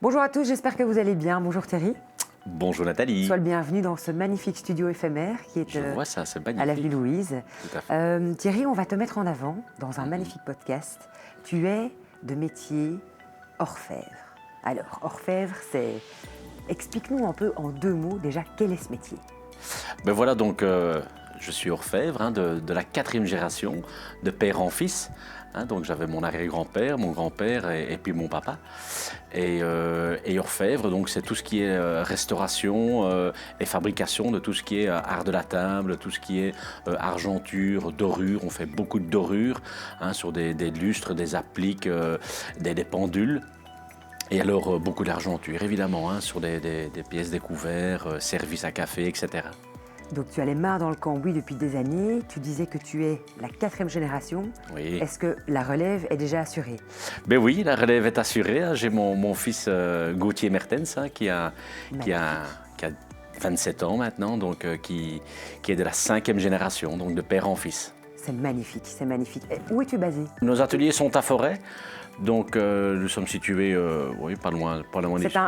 Bonjour à tous, j'espère que vous allez bien. Bonjour Thierry. Bonjour Nathalie. Sois le bienvenu dans ce magnifique studio éphémère qui est Je vois ça, c'est magnifique. à l'avenue Louise. Tout à fait. Thierry, on va te mettre en avant dans un magnifique podcast. Tu es de métier orfèvre. Alors, orfèvre, c'est... Explique-nous un peu en 2 mots déjà quel est ce métier. Ben voilà, donc je suis orfèvre de la 4e génération, de père en fils. Donc j'avais mon arrière-grand-père, mon grand-père et puis mon papa. Et orfèvre, donc c'est tout ce qui est restauration et fabrication de tout ce qui est art de la table, tout ce qui est argenture, dorure. On fait beaucoup de dorure sur des lustres, des appliques, des pendules. Et alors beaucoup d'argenture évidemment, sur des pièces découvertes, services à café, etc. Donc tu as les mains dans le cambouis depuis des années. Tu disais que tu es la 4e génération. Oui. Est-ce que la relève est déjà assurée? Ben oui, la relève est assurée. J'ai mon fils Gauthier Mertens qui a 27 ans maintenant, donc qui est de la 5e génération, donc de père en fils. C'est magnifique, c'est magnifique. Et où es-tu basé? Nos ateliers sont à Forêt, donc nous sommes situés pas loin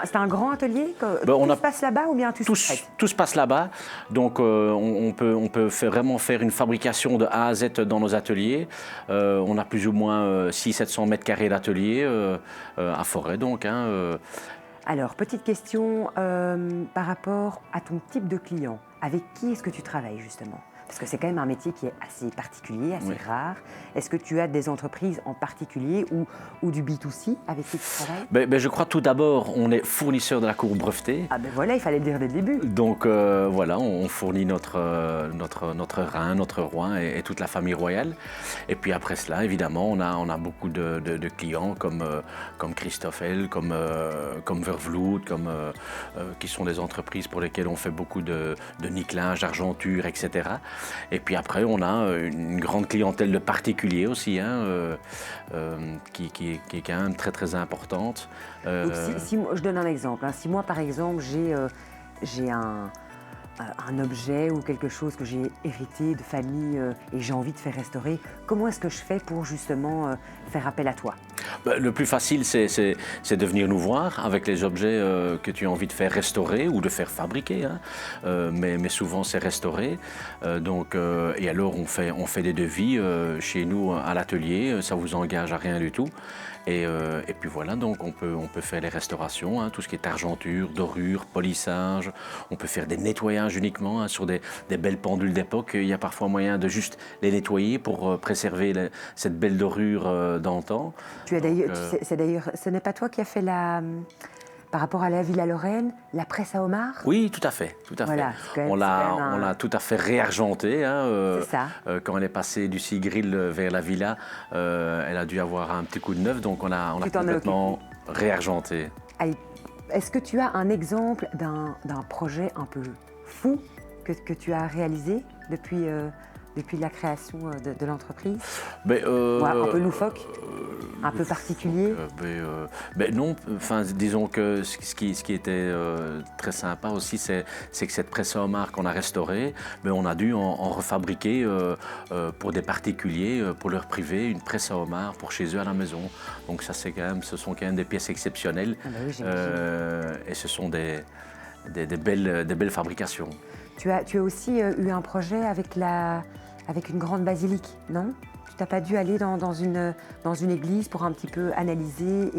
C'est un grand atelier on tout se passe là-bas ou bien tout se passe là-bas, donc on peut vraiment faire une fabrication de A à Z dans nos ateliers. On a plus ou moins 600-700 mètres carrés d'atelier à Forêt, donc. Alors, petite question par rapport à ton type de client. Avec qui est-ce que tu travailles justement? Parce que c'est quand même un métier qui est assez particulier, assez rare. Est-ce que tu as des entreprises en particulier ou du B2C avec qui tu travailles? Je crois tout d'abord, on est fournisseur de la cour brevetée. Ah ben voilà, il fallait le dire dès le début. Donc voilà, on fournit notre rein, notre roi et toute la famille royale. Et puis après cela, évidemment, on a beaucoup de clients comme Christophe L, comme Vervloed, qui sont des entreprises pour lesquelles on fait beaucoup de nickelage, d'argenture, etc. Et puis après, on a une grande clientèle de particuliers aussi, qui est quand même très très importante. Donc je donne un exemple. Si moi, par exemple, j'ai un objet ou quelque chose que j'ai hérité de famille et j'ai envie de faire restaurer, comment est-ce que je fais pour justement faire appel à toi? Le plus facile, c'est de venir nous voir avec les objets que tu as envie de faire restaurer ou de faire fabriquer, mais souvent c'est restauré. Et alors on fait des devis chez nous à l'atelier, ça vous engage à rien du tout. Et puis voilà, donc on peut faire les restaurations, tout ce qui est argenture, dorure, polissage. On peut faire des nettoyages uniquement sur des belles pendules d'époque. Il y a parfois moyen de juste les nettoyer pour préserver cette belle dorure d'antan. Ce n'est pas toi qui as fait par rapport à la Villa Lorraine, la presse à homard? Oui, tout à fait, tout à voilà, fait. On l'a tout à fait réargenté. C'est ça. Quand elle est passée du Seagrill vers la Villa, elle a dû avoir un petit coup de neuf, donc on l'a complètement réargenté. Allez, est-ce que tu as un exemple d'un projet un peu fou que tu as réalisé depuis la création de l'entreprise? Un peu loufoque, un peu particulier? Non, disons que ce qui était très sympa aussi, c'est que cette presse à homard qu'on a restaurée, on a dû en refabriquer pour des particuliers, pour leur privé, une presse à homard pour chez eux à la maison. Donc ça, ce sont quand même des pièces exceptionnelles. Et ce sont des belles fabrications. Tu as aussi eu un projet avec une grande basilique, non? Tu n'as pas dû aller dans une église pour un petit peu analyser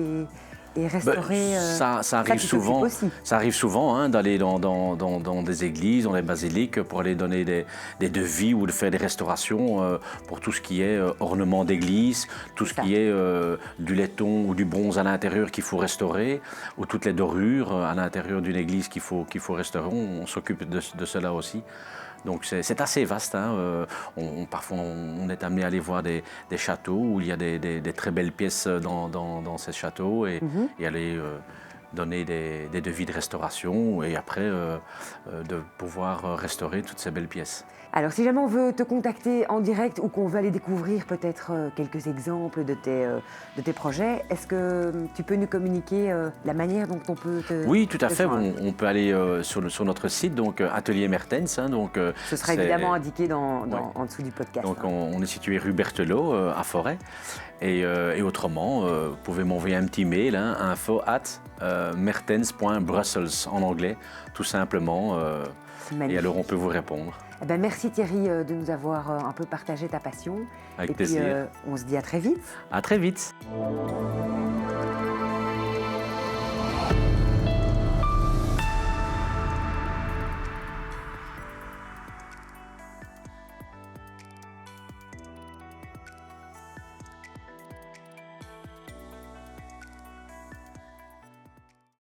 et restaurer ça arrive souvent. Ça arrive souvent d'aller dans des églises, dans des basiliques, pour aller donner des devis ou de faire des restaurations pour tout ce qui est ornement d'église, tout ce qui est du laiton ou du bronze à l'intérieur qu'il faut restaurer, ou toutes les dorures à l'intérieur d'une église qu'il faut restaurer. On s'occupe de cela aussi. Donc c'est assez vaste. Parfois on est amené à aller voir des châteaux où il y a des très belles pièces dans ces châteaux et aller donner des devis de restauration et après de pouvoir restaurer toutes ces belles pièces. Alors, si jamais on veut te contacter en direct ou qu'on veut aller découvrir peut-être quelques exemples de tes projets, est-ce que tu peux nous communiquer la manière dont on peut te... Oui, tout à fait. On peut aller sur notre site, donc Atelier Mertens. Ce sera évidemment indiqué en dessous du podcast. Donc, on est situé rue Berthelot, à Forêt. Et autrement, vous pouvez m'envoyer un petit mail, info@ mertens.brussels en anglais, tout simplement. Et alors on peut vous répondre. Eh ben, merci Thierry de nous avoir un peu partagé ta passion. Avec plaisir. Puis on se dit à très vite. À très vite.